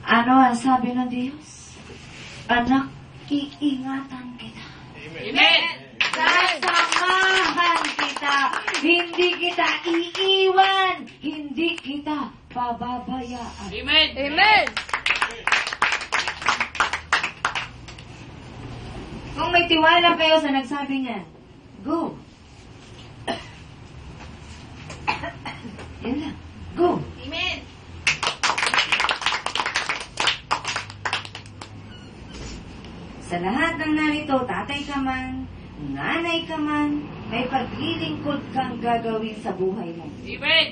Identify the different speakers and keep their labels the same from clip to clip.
Speaker 1: Ano ang sabi ng Diyos? Anak, iingatan kita.
Speaker 2: Amen.
Speaker 1: Sasamahan kita. Hindi kita iiwan. Hindi kita pababayaan.
Speaker 2: Amen.
Speaker 3: Amen.
Speaker 1: Kung may tiwala kayo sa nagsabi niyan, go. Yan lang. Go.
Speaker 2: Amen.
Speaker 1: Sa lahat ng narito, tatay ka man, nanay ka man, may paglilingkod kang gagawin sa buhay mo.
Speaker 2: Amen.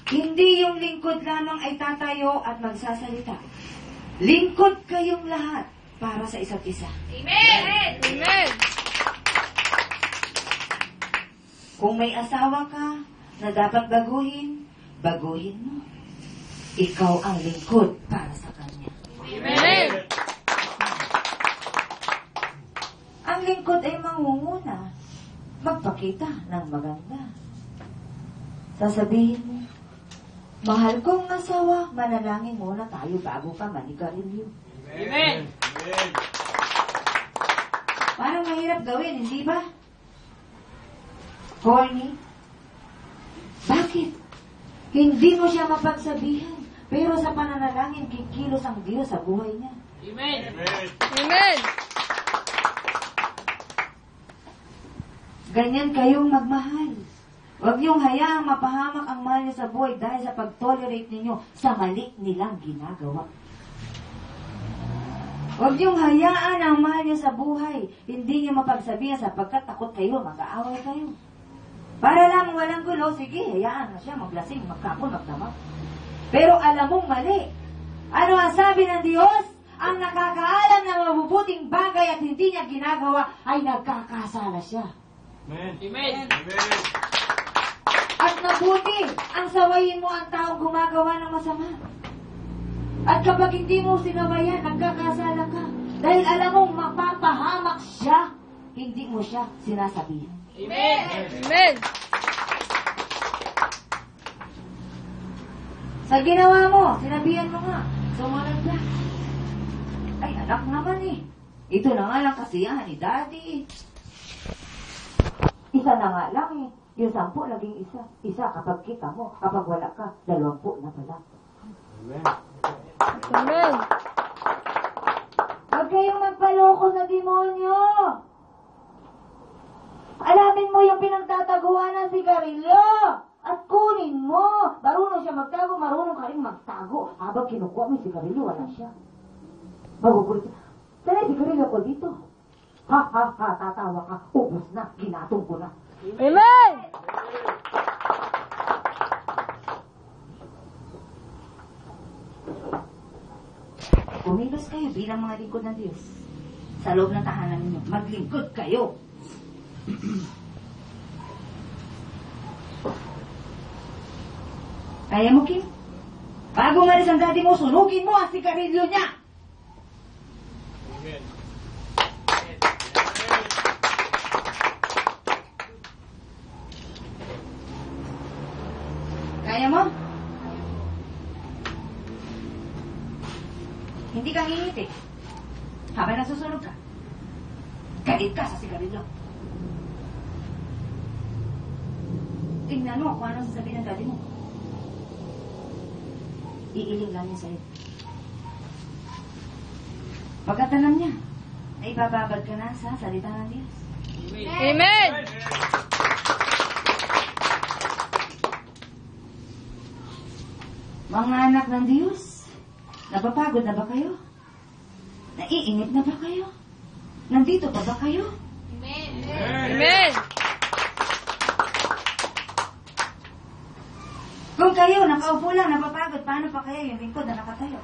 Speaker 1: Hindi yung lingkod lamang ay tatayo at magsasalita. Lingkod kayong lahat para sa isa't isa.
Speaker 2: Amen.
Speaker 3: Amen.
Speaker 1: Kung may asawa ka na dapat baguhin, baguhin mo. Ikaw ang lingkod para sa kanya.
Speaker 3: Amen.
Speaker 1: Ang lingkod ay mangunguna. Magpakita ng maganda. Sasabihin mo, mahal kong asawa, manalangin muna tayo bago ka manigarilyo.
Speaker 2: Amen.
Speaker 1: Parang mahirap gawin, hindi ba? Corny? Bakit? Hindi mo siya mapagsabihan, pero sa pananalangin, kikilos ang Diyos sa buhay niya.
Speaker 2: Amen.
Speaker 3: Amen.
Speaker 1: Ganyan kayong magmahal. Huwag niyong hayaang mapahamak ang mahal niyo sa buhay dahil sa pag-tolerate ninyo sa mali nilang ginagawa. Huwag niyong hayaan ang mahal niyo sa buhay. Hindi niyo mapagsabihan sapagkat takot kayo, mag-aaway kayo. Para lang walang gulo, sige, hayaan na siya, maglasing, magkapon, magdamag. Pero alam mong mali. Ano ang sabi ng Diyos? Ang nakakaalam ng mabubuting bagay at hindi niya ginagawa ay nagkakasala siya.
Speaker 2: Amen.
Speaker 1: At mabuti ang sawayin mo ang taong gumagawa ng masama. At kapag hindi mo sinawayan, nagkakasala ka. Dahil alam mong mapapahamak siya, hindi mo siya sinasabihan.
Speaker 2: Amen.
Speaker 3: Amen.
Speaker 1: Sa ginawa mo, sinabihan mo nga, sumunod ka. Ay, anak naman eh. Ito na nga lang kasiyahan ni Daddy. Isa na nga lang eh. Yung 10 naging isa. Isa kapag kita mo. Kapag wala ka, 20 na pala.
Speaker 3: Amen.
Speaker 1: Huwag kayong magpaloko sa demonyo. Alamin mo yung pinagtataguan ng sigarilyo. At kunin mo. Marunong siya magtago, marunong ka rin magtago. Habang kinukuha mo yung sigarilyo, wala siya. Magugulit siya. Saan yung sigarilyo ko dito? Ha, tatawa ka. Ubus na, ginatong ko na.
Speaker 3: Amen.
Speaker 1: Kumilos kayo bilang mga lingkod ng Diyos. Sa loob ng tahanan ninyo, maglingkod kayo. Kaya mo, Kim? Bago malis ang daddy mo, sunugin mo ang sigarilyo niya.
Speaker 2: Amen.
Speaker 1: Kaya mo? Hindi ka ngingiti. Habang nasusunog ka, galit ka sa sigarilyo. Tingnan mo kung anong sasabihin ng daddy mo. Iiling lang niya sa'yo. Pagkatanam niya, ay ibababad ka na sa salita ng Diyos.
Speaker 3: Amen.
Speaker 1: Mga anak ng Diyos, napapagod na ba kayo? Naiinip na ba kayo? Nandito pa ba kayo?
Speaker 3: Amen.
Speaker 1: Kung kayo, nakaupo lang, napapagod, paano pa kayo yung lingkod na nakatayo?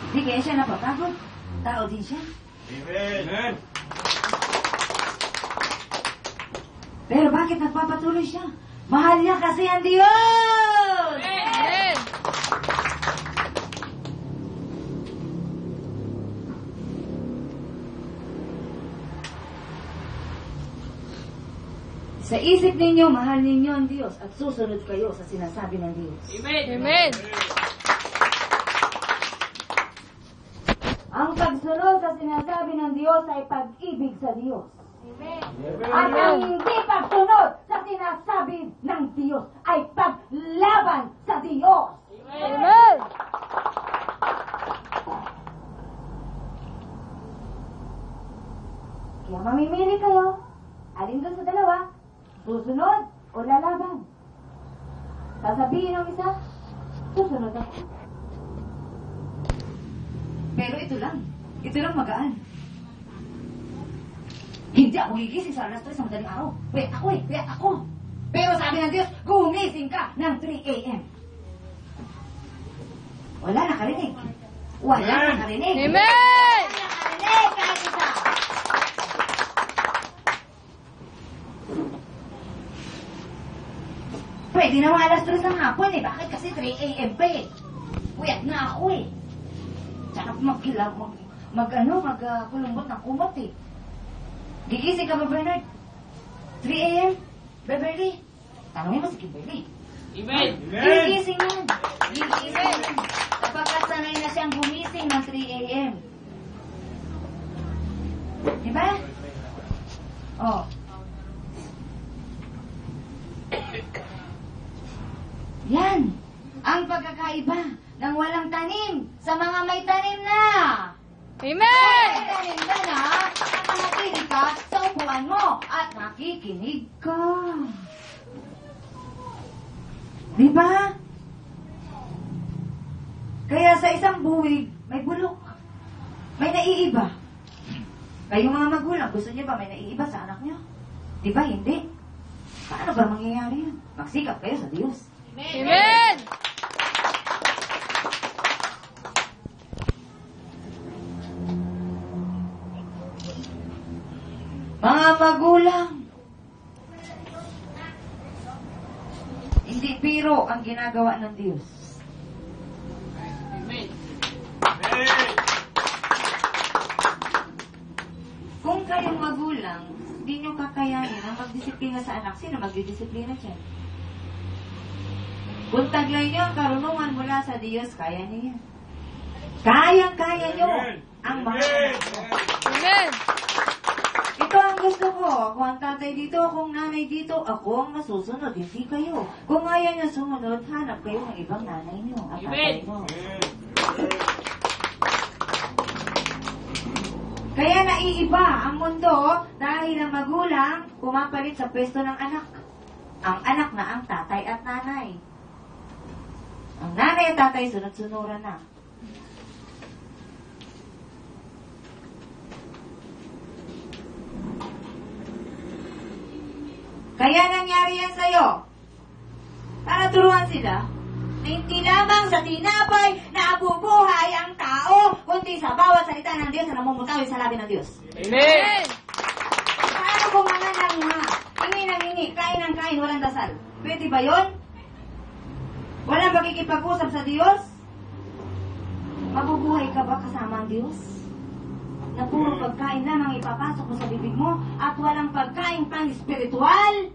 Speaker 1: Hindi kaya siya napapagod? Tao din siya.
Speaker 2: Amen.
Speaker 1: Pero bakit nagpapatuloy siya? Mahal niya kasi ang Diyos!
Speaker 3: Amen.
Speaker 1: Sa isip ninyo, mahal ninyo ang Diyos at susunod kayo sa sinasabi ng Diyos.
Speaker 3: Amen.
Speaker 1: Ang pagsunod sa sinasabi ng Diyos ay pag-ibig sa Diyos. At ang hindi pagsunod sa sinasabi ng Diyos ay paglaban sa Diyos.
Speaker 3: Amen.
Speaker 1: Kaya mamimili kayo. Alin doon sa dalawa? Susunod o lalaban? Sasabihin ng isa, susunod ako. Pero ito lang magaan. Hindi ako gigising sa alas 3 sa madaling araw. Wait ako. Pero sabi ng Diyos, gumising ka ng 3 a.m. Wala nakarinig.
Speaker 3: Amen.
Speaker 1: Nakarinig kahit isa. Pwede naman alas 3 ng hapon eh. Bakit kasi 3 a.m. pa eh? Puyat na ako eh. Tsaka kulunggot ng kumot eh. Gigising ka ba, Bernard? 3 a.m.? Beverly? Tanongin mo si Kimberly.
Speaker 2: Amen.
Speaker 1: Gigising yan. Gigising. Kapag sanay na siyang gumising ng 3 a.m. Diba? Oh. Yan. Ang pagkakaiba ng walang tanim sa mga may tanim na.
Speaker 3: Amen.
Speaker 1: May tanim ka na at nakatinig ka sa upuan mo at nakikinig ka. Diba? Kaya sa isang buwig, may bulok. May naiiba. Kayong mga magulang, gusto niyo ba may naiiba sa anak niyo? Diba hindi? Paano ba mangyayari yun? Magsikap kayo sa Diyos.
Speaker 3: Amen.
Speaker 1: Mga magulang, hindi biro ang ginagawa ng Diyos.
Speaker 2: Amen.
Speaker 1: Kung kayong magulang, hindi nyo kakayanin ang magdisiplina sa anak, sino magdidisiplina siya? Kung taglay nyo ang karunungan mula sa Diyos, kaya niyo yan. Kayang-kaya nyo ang mga anak nyo.
Speaker 3: Amen.
Speaker 1: Ito ang gusto ko. Ako ang tatay dito, akong nanay dito, ako ang masusunod, hindi kayo. Kung ayaw nyo sumunod, hanap kayo ng ibang nanay nyo at tatay nyo. Kaya naiiba ang mundo dahil ang magulang pumapalit sa pwesto ng anak. Ang anak na ang tatay at nanay. Ang nanay at tatay sunod-sunuran na. Kaya nangyari yan sa'yo. Para turuan sila na hindi lamang sa tinapay na abubuhay ang tao, kundi sa bawat salita ng Diyos na namumutawi sa labi ng Diyos.
Speaker 3: Amen.
Speaker 1: Paano kung mga nangha? Hingi ng hingi, kain ng kain, walang dasal. Pwede ba yun? Walang pakikipag-usap sa Diyos? Mabubuhay ka ba kasama ang Diyos? Na puro pagkain lamang ipapasok mo sa bibig mo at walang pagkain pang espiritual?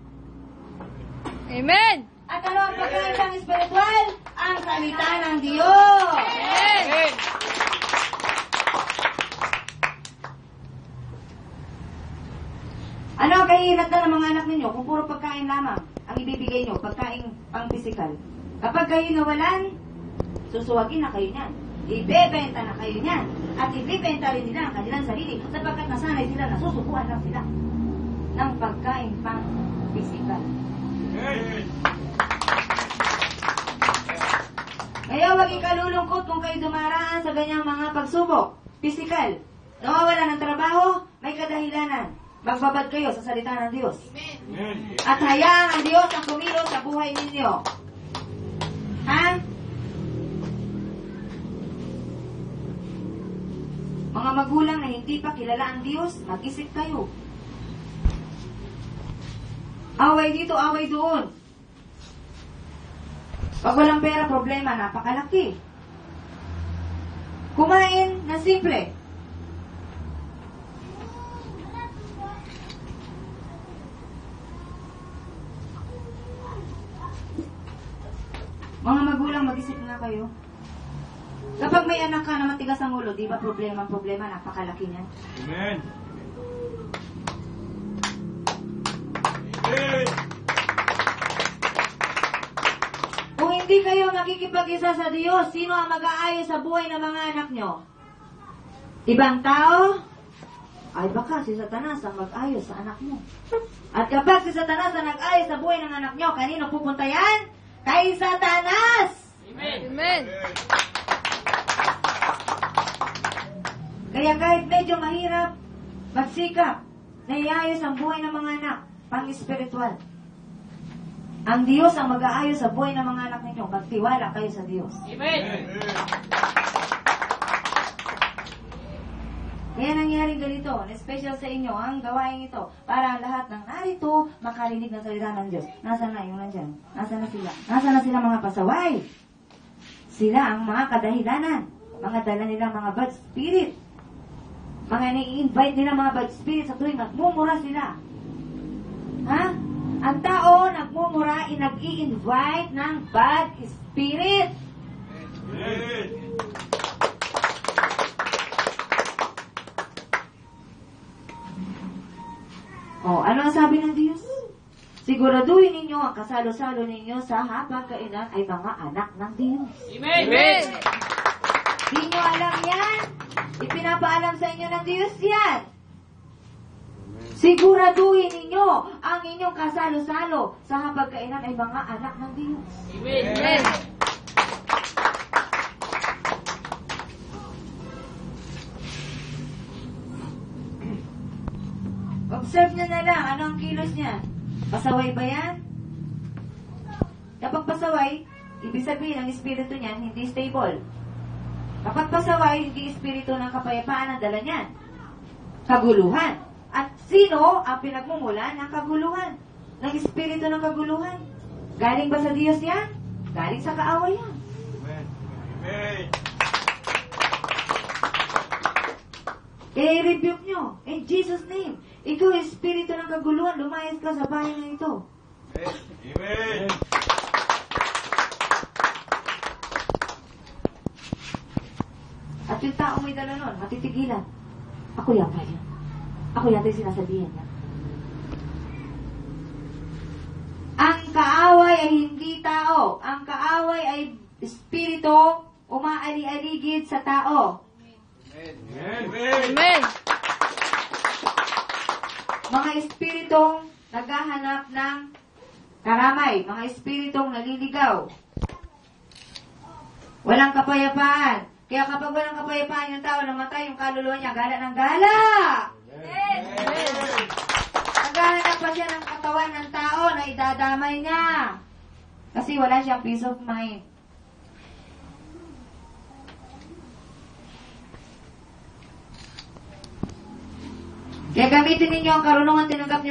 Speaker 3: Amen.
Speaker 1: At ano ang pagkain pang espiritual? Ang salita ng Diyos!
Speaker 3: Amen.
Speaker 1: Ano ang kahihinatnan ng mga anak ninyo kung puro pagkain lamang ang ibibigay nyo, pagkain pang pisikal? Kapag kayo nawalan, susuwagin na kayo niyan. Ibebenta na kayo niyan. At ibebenta rin nila ang kanilang sarili sapagkat nasanay sila, nasusubuan lang sila ng pagkain pang pisikal. Ngayon, wag ikalulungkot kung kayo dumaraan sa ganyang mga pagsubok. Pisikal. Nawawala ng trabaho, may kadahilanan. Magbabad kayo sa salita ng Diyos. At hayaan ang Diyos ang kumilos sa buhay ninyo. Ha? Mga magulang na hindi pa kilala ang Diyos, mag-isip kayo. Away dito, away doon. Pag walang pera, problema, napakalaki. Kumain na simple. Mga magulang, mag-isip nga kayo. Kapag may anak ka na matigas ang ulo, di ba problema, napakalaki niyan.
Speaker 2: Amen. Amen.
Speaker 1: Kung hindi kayo makikipag-isa sa Diyos, sino ang mag-aayos sa buhay ng mga anak nyo? Ibang tao? Ay baka si Satanas ang mag-ayos sa anak mo. At kapag si Satanas ang nag-ayos sa buhay ng anak nyo, kanino pupunta yan? Kay Satanas!
Speaker 3: Amen.
Speaker 1: Kaya kahit medyo mahirap, magsikap, naiayos ang buhay ng mga anak, pang-espiritual. Ang Diyos ang mag-aayos sa buhay ng mga anak ninyo. Magtiwala kayo sa Diyos.
Speaker 2: Amen.
Speaker 1: Kaya nangyaring ganito, special sa inyo ang gawain ito para ang lahat ng narito makarinig ng salita ng Diyos. Nasaan na yung nandyan? Nasaan na sila? Nasaan na sila mga pasaway? Sila ang mga kadahilanan. Mga dala nilang mga bad spirit. Mga ni-invite nila mga bad spirit sa tuwing nagmumura sila. Ha? Ang tao nagmumura, nag-i-invite ng bad spirit.
Speaker 2: Amen.
Speaker 1: O, ano ang sabi ng Diyos? Siguraduhin ninyo ang kasalo-salo ninyo sa hapagkainan ay mga anak ng Diyos.
Speaker 3: Amen.
Speaker 1: Di nyo alam yan? Ipinapaalam sa inyo ng Diyos yan. Siguraduhin ninyo ang inyong kasalo-salo sa hapagkainan ay mga anak ng Diyos.
Speaker 3: Amen.
Speaker 1: Observe nyo na lang, ano ang kilos niya? Pasaway ba yan? Kapag pasaway, ibig sabihin ang espiritu niyan hindi stable. Kapag pasaway, hindi espiritu ng kapayapaan ang dala niyan. Kaguluhan. At sino ang pinagmumulan ng kaguluhan? Ng espiritu ng kaguluhan? Galing ba sa Diyos yan? Galing sa kaaway yan.
Speaker 2: Amen. Amen.
Speaker 1: Kaya i-rebuke nyo. In Jesus' name. Ikaw, espiritu ng kaguluhan, lumayas ka sa bahay na ito.
Speaker 2: Amen.
Speaker 1: At yung tao may dala nun, matitigilan. Ako yata yan. Ako yata yung sinasabihan niya. Ang kaaway ay hindi tao. Ang kaaway ay espiritu umaali-aligid sa tao.
Speaker 2: Amen.
Speaker 3: Amen.
Speaker 1: Mga espiritong naghahanap ng karamay. Mga espiritong naliligaw. Walang kapayapaan. Kaya kapag walang kapayapaan yung tao, namatay yung kaluluwa niya, gala ng gala.
Speaker 3: Amen.
Speaker 1: Naghahanap pa siya ng katawan ng tao na idadamay niya. Kasi wala siyang peace of mind. Kaya gamitin ninyo ang karunungan tinanggap niyo